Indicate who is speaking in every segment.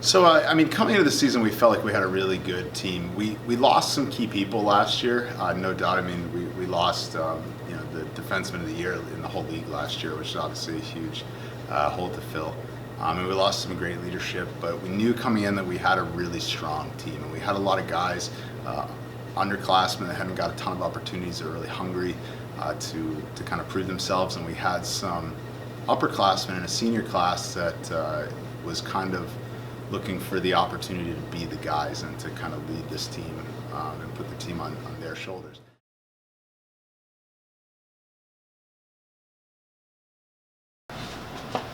Speaker 1: So, I mean, coming into the season, we felt like we had a really good team. We lost some key people last year, no doubt. I mean, we lost the defenseman of the year in the whole league last year, which is obviously a huge hole to fill. And we lost some great leadership, but we knew coming in that we had a really strong team, and we had a lot of guys, underclassmen that hadn't got a ton of opportunities, that were really hungry to kind of prove themselves, and we had some upperclassmen in a senior class that was kind of looking for the opportunity to be the guys and to kind of lead this team and put the team on their shoulders.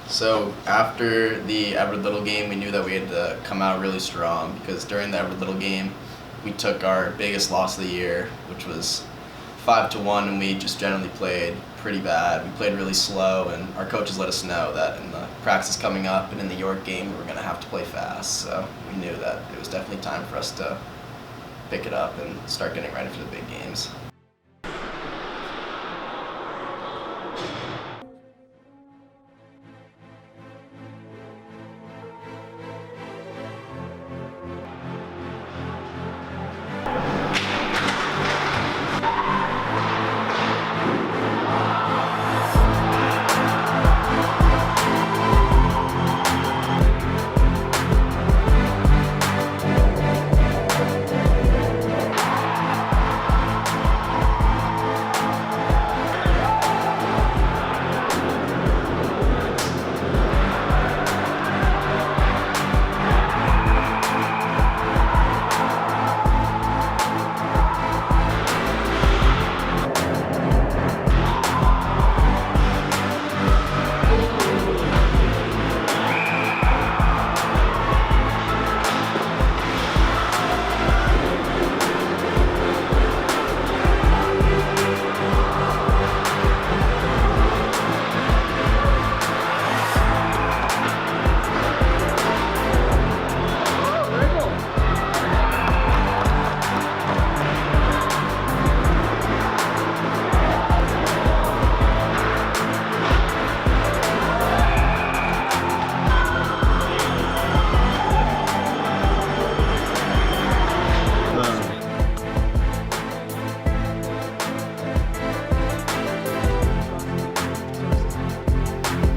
Speaker 2: So after the Everett Little game, we knew that we had to come out really strong, because during the Everett Little game, we took our biggest loss of the year, which was 5-1, and we just generally played pretty bad. We played really slow, and our coaches let us know that in the practice coming up and in the York game, we were going to have to play fast. So we knew that it was definitely time for us to pick it up and start getting ready for the big games.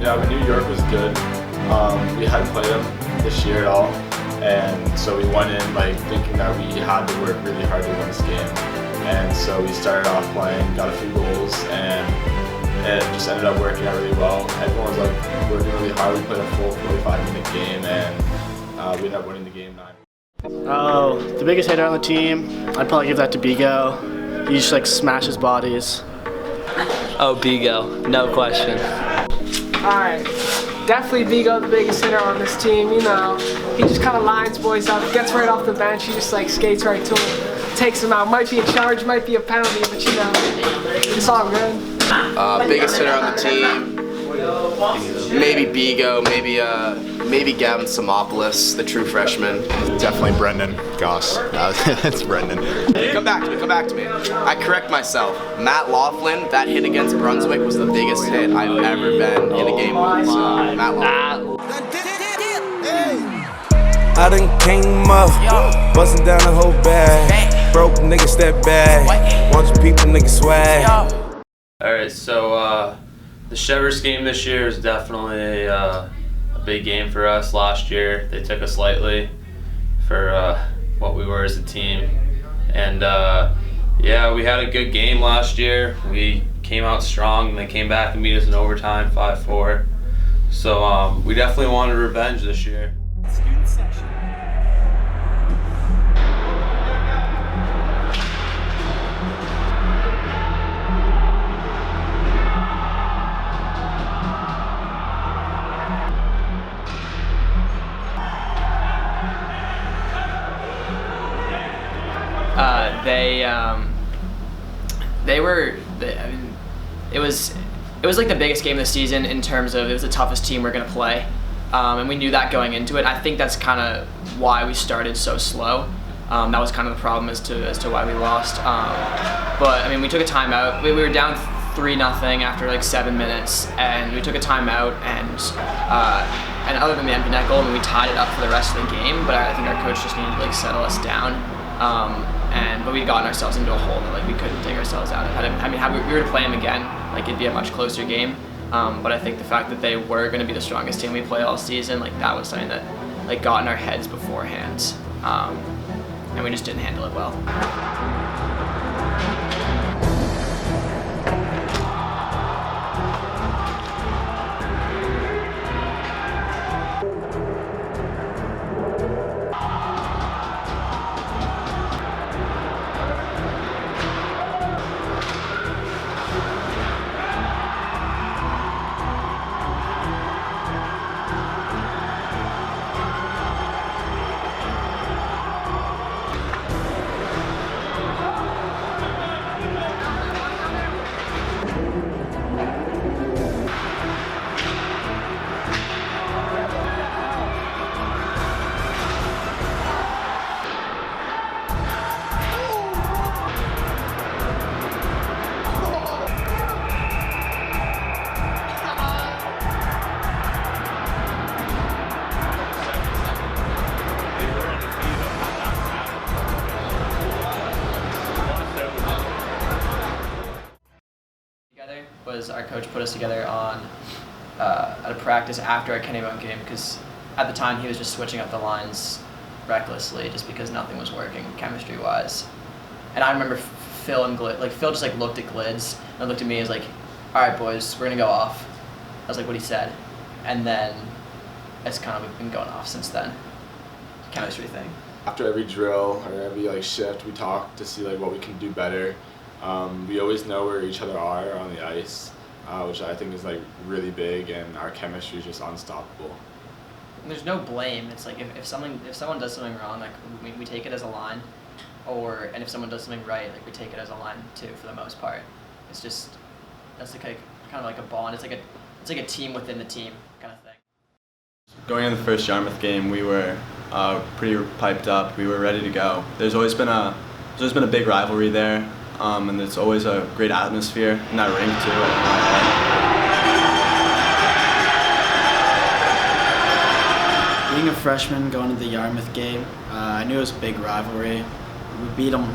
Speaker 3: Yeah, we knew York was good. We hadn't played them this year at all, and so we went in thinking that we had to work really hard to win this game. And so we started off playing, got a few goals, and it just ended up working out really well. Everyone was working really hard. We played a full 45-minute game, and we ended up winning the game 9.
Speaker 4: Oh, the biggest hater on the team, I'd probably give that to Bigo. He just smashes bodies.
Speaker 5: Oh, Bigo, no question.
Speaker 6: Alright, definitely Vigo, the biggest hitter on this team. You know, he just kind of lines boys up, gets right off the bench, he just skates right to him, takes him out. Might be a charge, might be a penalty, but you know, it's all good.
Speaker 2: Biggest hitter on the team, maybe Bigo, maybe Gavin Samopoulos, the true freshman.
Speaker 1: Definitely Brendan Goss. That's Brendan.
Speaker 2: Come back to me. I correct myself. Matt Laughlin, that hit against Brunswick was the biggest hit I've ever been in a game with. So, Matt Laughlin.
Speaker 7: I done came up, bustin' down the whole bag. Broke nigga step back, watch people nigga swag.
Speaker 5: Alright, so the Chevers game this year is definitely a big game for us. Last year they took us lightly for what we were as a team, and yeah, we had a good game last year. We came out strong, and they came back and beat us in overtime 5-4. So we definitely wanted revenge this year.
Speaker 6: Student session.
Speaker 8: It was like the biggest game of the season in terms of it was the toughest team we're gonna play, and we knew that going into it. I think that's kind of why we started so slow. That was kind of the problem as to why we lost. But I mean, we took a timeout. We were down 3-0 after like 7 minutes, and we took a timeout, and other than the empty net goal, I mean, we tied it up for the rest of the game. But I think our coach just needed to like settle us down, but we'd gotten ourselves into a hole that like we couldn't dig ourselves out of. Had we were to play them again, like it'd be a much closer game. But I think the fact that they were going to be the strongest team we play all season, like that was something that like got in our heads beforehand, and we just didn't handle it well. Was our coach put us together on at a practice after our Kennebunk game, because at the time he was just switching up the lines recklessly just because nothing was working chemistry wise. And I remember Phil just like looked at Glids and looked at me and was like, all right boys, we're gonna go off. I was like, what he said, and then it's kind of been going off since then. Chemistry thing.
Speaker 3: After every drill or every like shift, we talk to see like what we can do better. We always know where each other are on the ice, which I think is like really big, and our chemistry is just unstoppable.
Speaker 8: And there's no blame. It's like if someone does something wrong, like we take it as a line, and if someone does something right, like we take it as a line too for the most part. It's just that's like kind of like a bond. It's like a team within the team kind of thing.
Speaker 9: Going in the first Yarmouth game, we were pretty piped up. We were ready to go. There's always been a big rivalry there. And it's always a great atmosphere in that rink
Speaker 10: too. Being a freshman going to the Yarmouth game, I knew it was a big rivalry. We beat them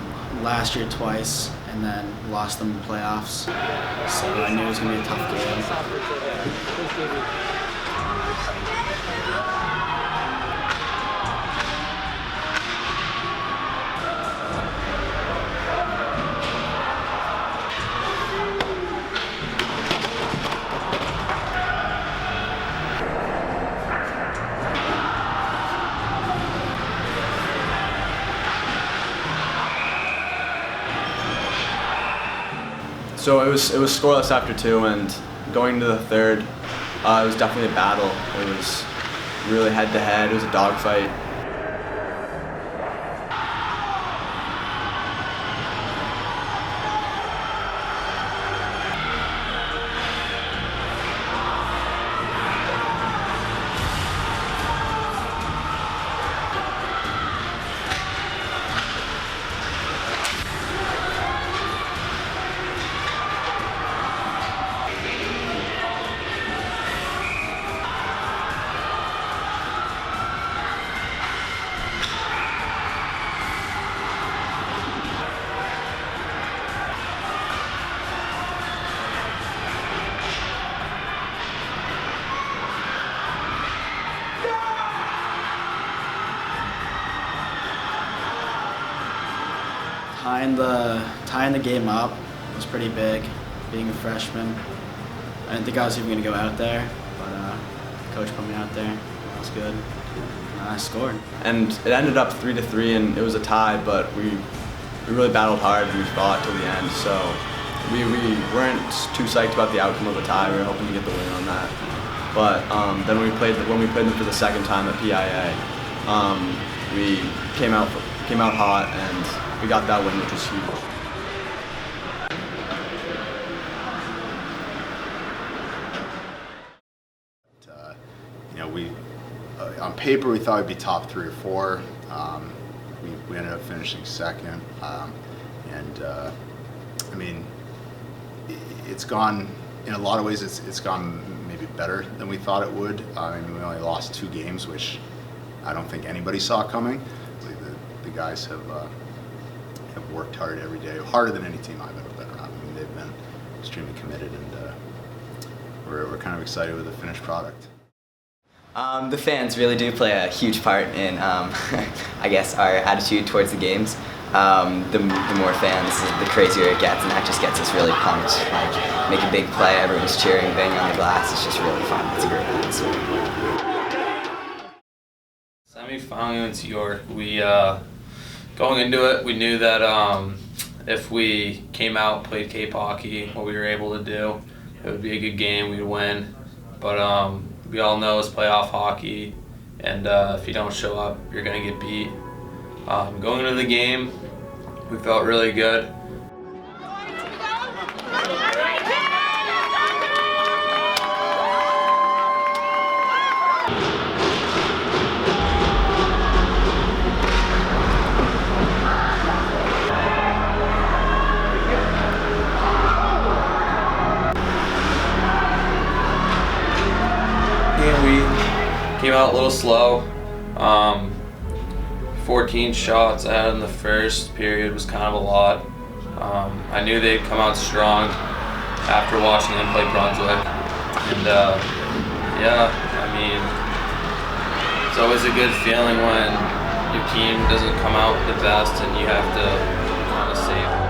Speaker 10: last year twice and then lost them in playoffs, so I knew it was going to be a tough game.
Speaker 9: So it was scoreless after 2, and going to the third, it was definitely a battle. It was really head-to-head. It was a dogfight.
Speaker 10: Tying the game up was pretty big, being a freshman. I didn't think I was even going to go out there, but coach put me out there. That was good. And I scored.
Speaker 9: And it ended up 3-3, and it was a tie, but we really battled hard and we fought till the end. So we weren't too psyched about the outcome of the tie. We were hoping to get the win on that. But then when we played them for the second time at PIA, we came out hot, and we got that win, which was huge.
Speaker 1: On paper, we thought we'd be top 3 or 4. We ended up finishing second, and I mean, it's gone, in a lot of ways, it's gone maybe better than we thought it would. I mean, we only lost 2 games, which I don't think anybody saw coming. The guys have worked hard every day, harder than any team I've ever been around. I mean, they've been extremely committed, and we're kind of excited with the finished product.
Speaker 11: The fans really do play a huge part in, I guess, our attitude towards the games. The more fans, the crazier it gets, and that just gets us really pumped. Like, make a big play, everyone's cheering, banging on the glass. It's just really fun. It's a great atmosphere.
Speaker 5: Semi-final against York, we going into it, we knew that if we came out, played Cape hockey, what we were able to do, it would be a good game. We'd win, but we all know it's playoff hockey, and if you don't show up, you're gonna get beat. Going into the game, we felt really good. And we came out a little slow. 14 shots I had in the first period was kind of a lot. I knew they'd come out strong after watching them play Brunswick. And yeah, I mean, it's always a good feeling when your team doesn't come out the best and you have to kind of save.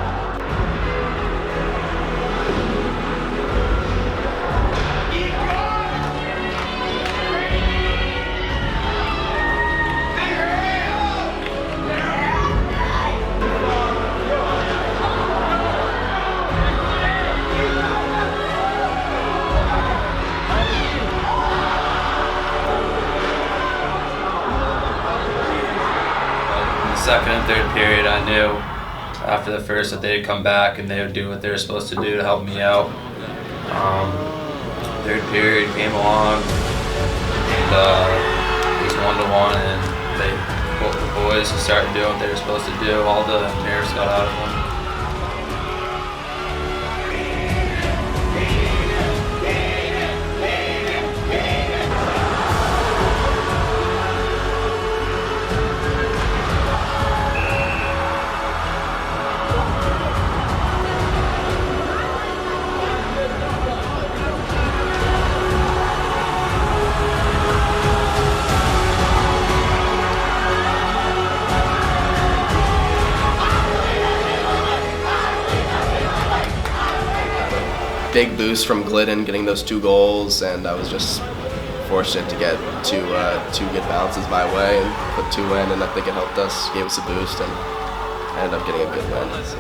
Speaker 5: Second and third period, I knew after the first that they'd come back and they would do what they were supposed to do to help me out. Third period came along, and it was 1-1, and the boys started doing what they were supposed to do. All the nerves got out of them.
Speaker 2: Big boost from Glidden getting those 2 goals, and I was just fortunate to get two good bounces my way and put 2 in, and I think it helped us, gave us a boost, and ended up getting a good win. So.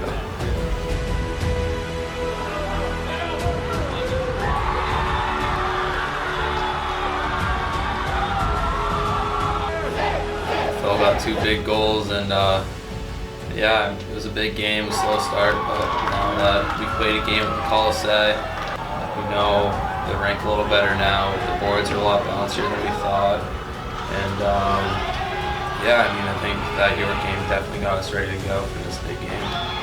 Speaker 5: Phil got 2 big goals, and yeah, it was a big game, a slow start, but now that we played a game with the Colisee, we know the rank a little better now. The boards are a lot bouncier than we thought, and yeah, I mean, I think that York game definitely got us ready to go for this big game.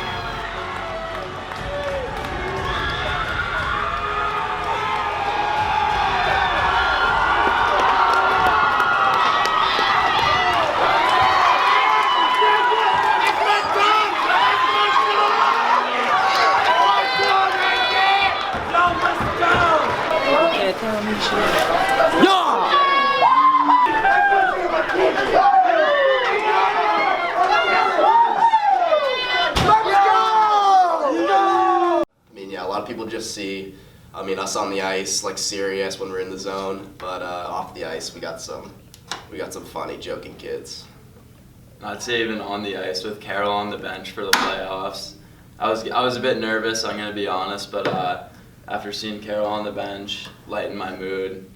Speaker 2: People just see, us on the ice, like serious when we're in the zone, but off the ice we got some funny, joking kids.
Speaker 3: I'd say even on the ice with Carol on the bench for the playoffs, I was a bit nervous, I'm gonna be honest, but after seeing Carol on the bench, lightened my mood,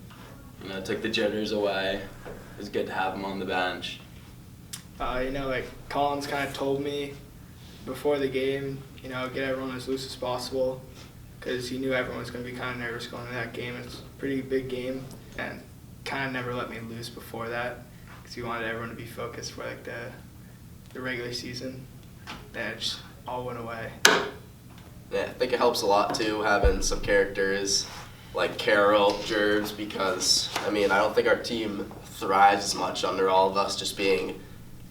Speaker 3: took the jitters away. It was good to have him on the bench.
Speaker 12: Collins kind of told me before the game, get everyone as loose as possible, because he knew everyone was going to be kind of nervous going into that game. It's a pretty big game, and kind of never let me loose before that, because he wanted everyone to be focused for the regular season. Then it just all went away.
Speaker 2: Yeah, I think it helps a lot too having some characters like Carroll, Jervs, because I mean I don't think our team thrives as much under all of us just being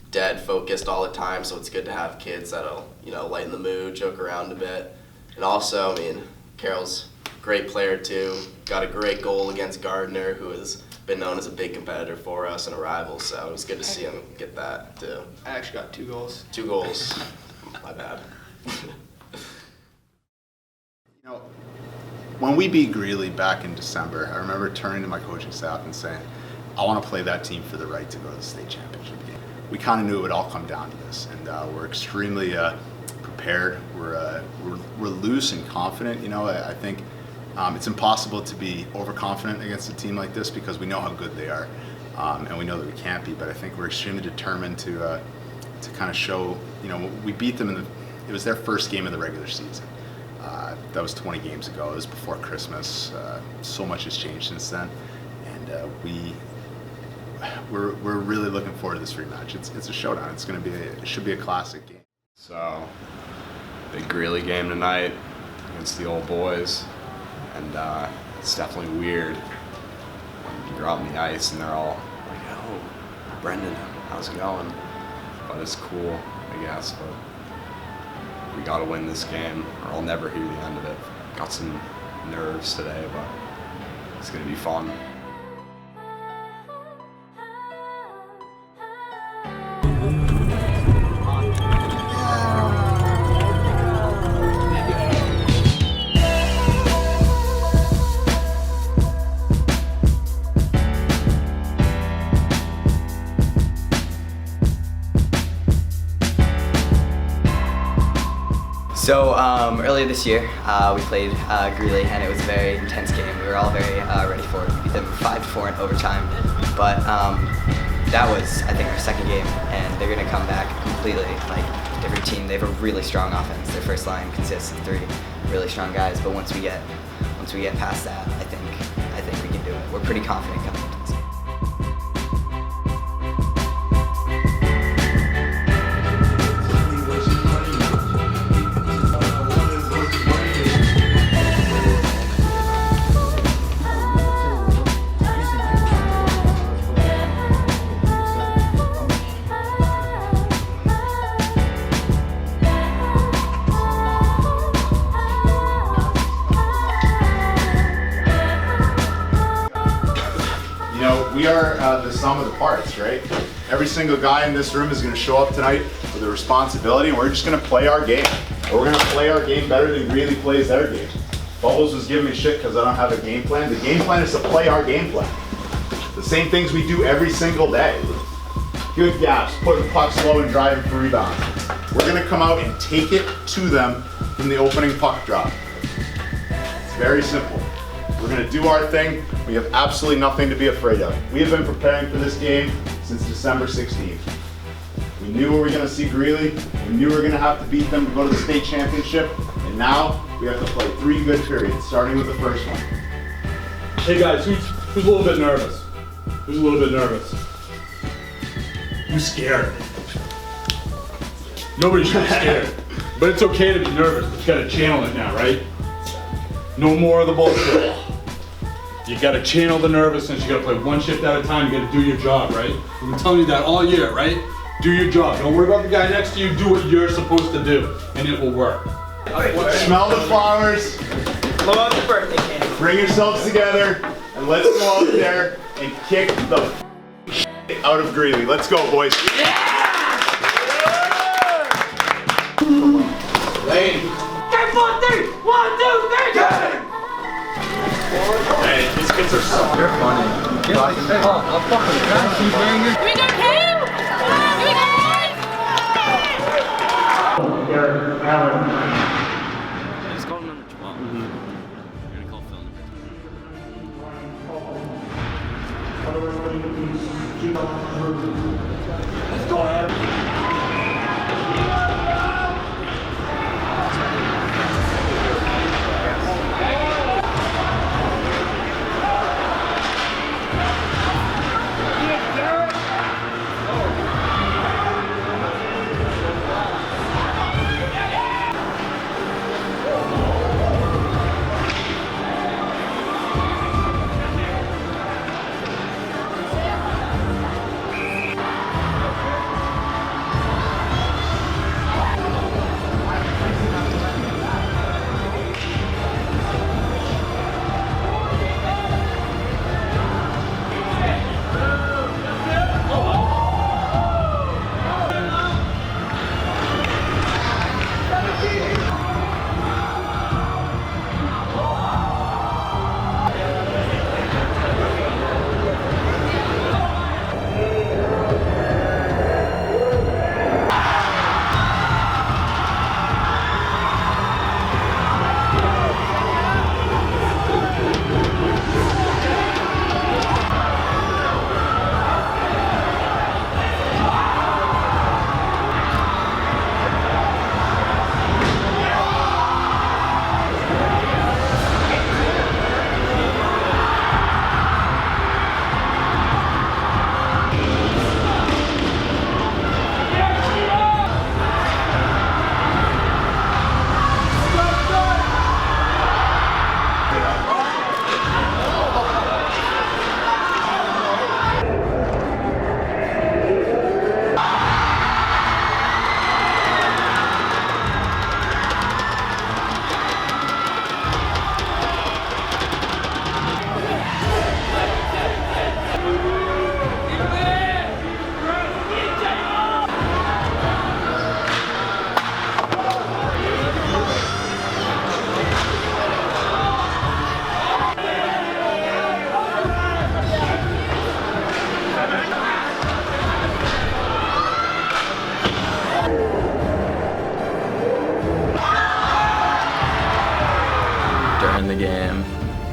Speaker 2: dead focused all the time. So it's good to have kids that'll lighten the mood, joke around a bit, and also I mean Carroll's a great player too. Got a great goal against Gardner, who has been known as a big competitor for us and a rival. So it was good to see him get that too.
Speaker 12: I actually got 2 goals.
Speaker 2: 2 goals. My bad.
Speaker 1: When we beat Greeley back in December, I remember turning to my coaching staff and saying, I want to play that team for the right to go to the state championship game. We kind of knew it would all come down to this, and we're extremely prepared. We're loose and confident. I think it's impossible to be overconfident against a team like this because we know how good they are, and we know that we can't be, but I think we're extremely determined to kind of show, we beat them it was their first game of the regular season. That was 20 games ago. It was before Christmas. So much has changed since then, and we're really looking forward to this rematch. It's a showdown. It should be a classic game.
Speaker 3: So, big Greeley game tonight against the old boys, and it's definitely weird when you're out on the ice and they're all like, "Oh, Brendan, how's it going?" But it's cool, I guess. But we got to win this game, or I'll never hear the end of it. Got some nerves today, but it's gonna be fun.
Speaker 11: So earlier this year, we played Greeley, and it was a very intense game. We were all very ready for it. We beat them 5-4 in overtime, but that was, I think, our second game, and they're gonna come back completely like different team. They have a really strong offense. Their first line consists of 3 really strong guys, but once we get past that, I think we can do it. We're pretty confident coming into this game.
Speaker 1: We are the sum of the parts, right? Every single guy in this room is going to show up tonight with a responsibility, and we're just going to play our game. We're going to play our game better than Greeley plays their game. Bubbles was giving me shit because I don't have a game plan. The game plan is to play our game plan. The same things we do every single day. Good gaps, putting pucks low and driving for rebounds. We're going to come out and take it to them from the opening puck drop. It's very simple. We're going to do our thing. We have absolutely nothing to be afraid of. We have been preparing for this game since December 16th. We knew we were going to see Greeley. We knew we were going to have to beat them to go to the state championship. And now we have to play 3 good periods, starting with the first one.
Speaker 13: Hey guys, who's a little bit nervous? Who's a little bit nervous? Who's scared? Nobody should be scared. But it's okay to be nervous, but you gotta channel it now, right? No more of the bullshit. You gotta channel the nervousness, you gotta play one shift at a time, you gotta do your job, right? I've been telling you that all year, right? Do your job. Don't worry about the guy next to you, do what you're supposed to do, and it will work.
Speaker 1: Smell the flowers.
Speaker 8: Love the birthday candy.
Speaker 1: Bring yourselves together, and let's go out there and kick the out of Greeley. Let's go, boys.
Speaker 14: Lane. 3, 4, 3. 1, 2, 3. Get it!
Speaker 3: Hey, these kids are so... They're funny.
Speaker 14: I'll fucking crash you, banger. We got him! We got him! Here, Alan.
Speaker 15: Just call number 12. You're gonna call Phil
Speaker 14: Let's go, Adam.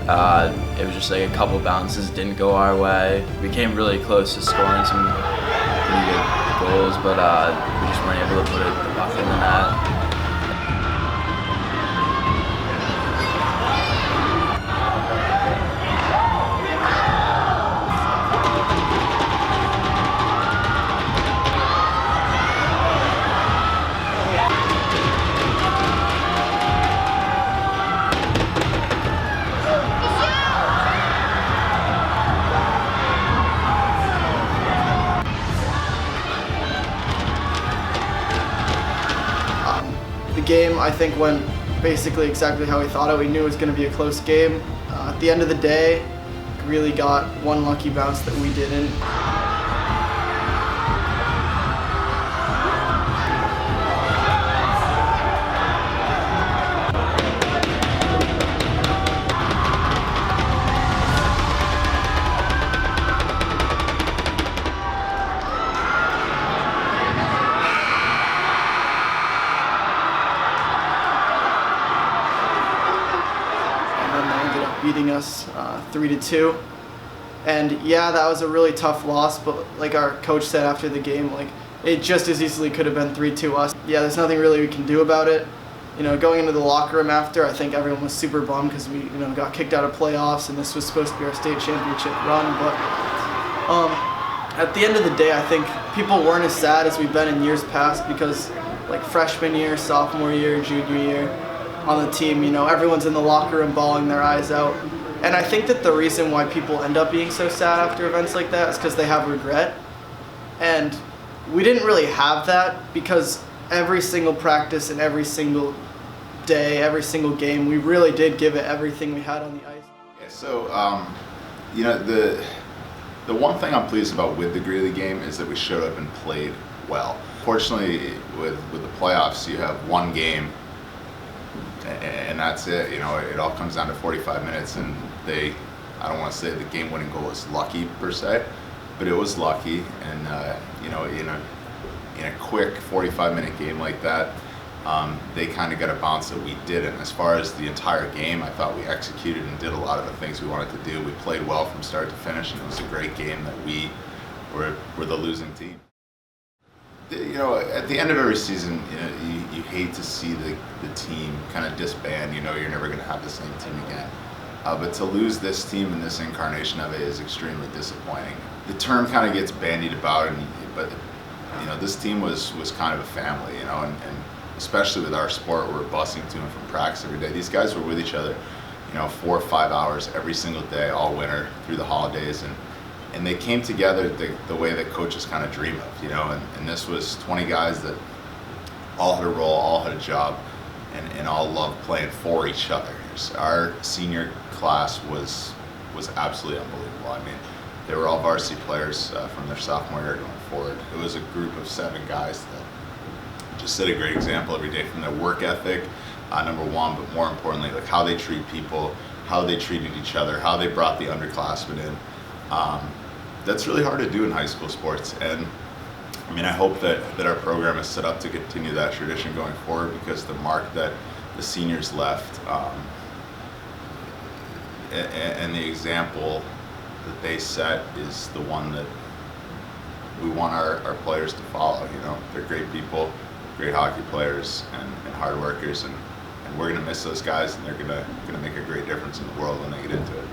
Speaker 16: It was just like a couple bounces didn't go our way. We came really close to scoring some pretty good goals, but we just weren't able to put the puck in the net.
Speaker 10: The game, I think, went basically exactly how we thought it. We knew it was going to be a close game. At the end of the day, really got one lucky bounce that we didn't. Beating us 3-2, and yeah, that was a really tough loss. But like our coach said after the game, like it just as easily could have been 3-2 us. Yeah, there's nothing really we can do about it. You know, going into the locker room after, I think everyone was super bummed because we, got kicked out of playoffs, and this was supposed to be our state championship run. But at the end of the day, I think people weren't as sad as we've been in years past because, like freshman year, sophomore year, junior year, on the team, everyone's in the locker room bawling their eyes out. And I think that the reason why people end up being so sad after events like that is because they have regret. And we didn't really have that because every single practice and every single day, every single game, we really did give it everything we had on the ice.
Speaker 1: Yeah, so, the one thing I'm pleased about with the Greeley game is that we showed up and played well. Fortunately, with the playoffs, you have one game and that's it. It all comes down to 45 minutes, and I don't want to say the game-winning goal is lucky per se, but it was lucky. And in a quick 45-minute game like that, they kind of got a bounce that we didn't. As far as the entire game, I thought we executed and did a lot of the things we wanted to do. We played well from start to finish, and it was a great game that we were the losing team. At the end of every season, you hate to see the team kind of disband. You're never going to have the same team again. But to lose this team and this incarnation of it is extremely disappointing. The term kind of gets bandied about, but this team was kind of a family. And especially with our sport, we're busing to and from practice every day. These guys were with each other, 4 or 5 hours every single day, all winter through the holidays, and they came together the way that coaches kind of dream of, and this was 20 guys that all had a role, all had a job, and all loved playing for each other. Our senior class was absolutely unbelievable. I mean, they were all varsity players from their sophomore year going forward. It was a group of 7 guys that just set a great example every day from their work ethic, number one, but more importantly, like how they treat people, how they treated each other, how they brought the underclassmen in. That's really hard to do in high school sports, and I hope that our program is set up to continue that tradition going forward, because the mark that the seniors left and the example that they set is the one that we want our players to follow. They're great people, great hockey players, and hard workers, and we're going to miss those guys, and they're going to make a great difference in the world when they get into it.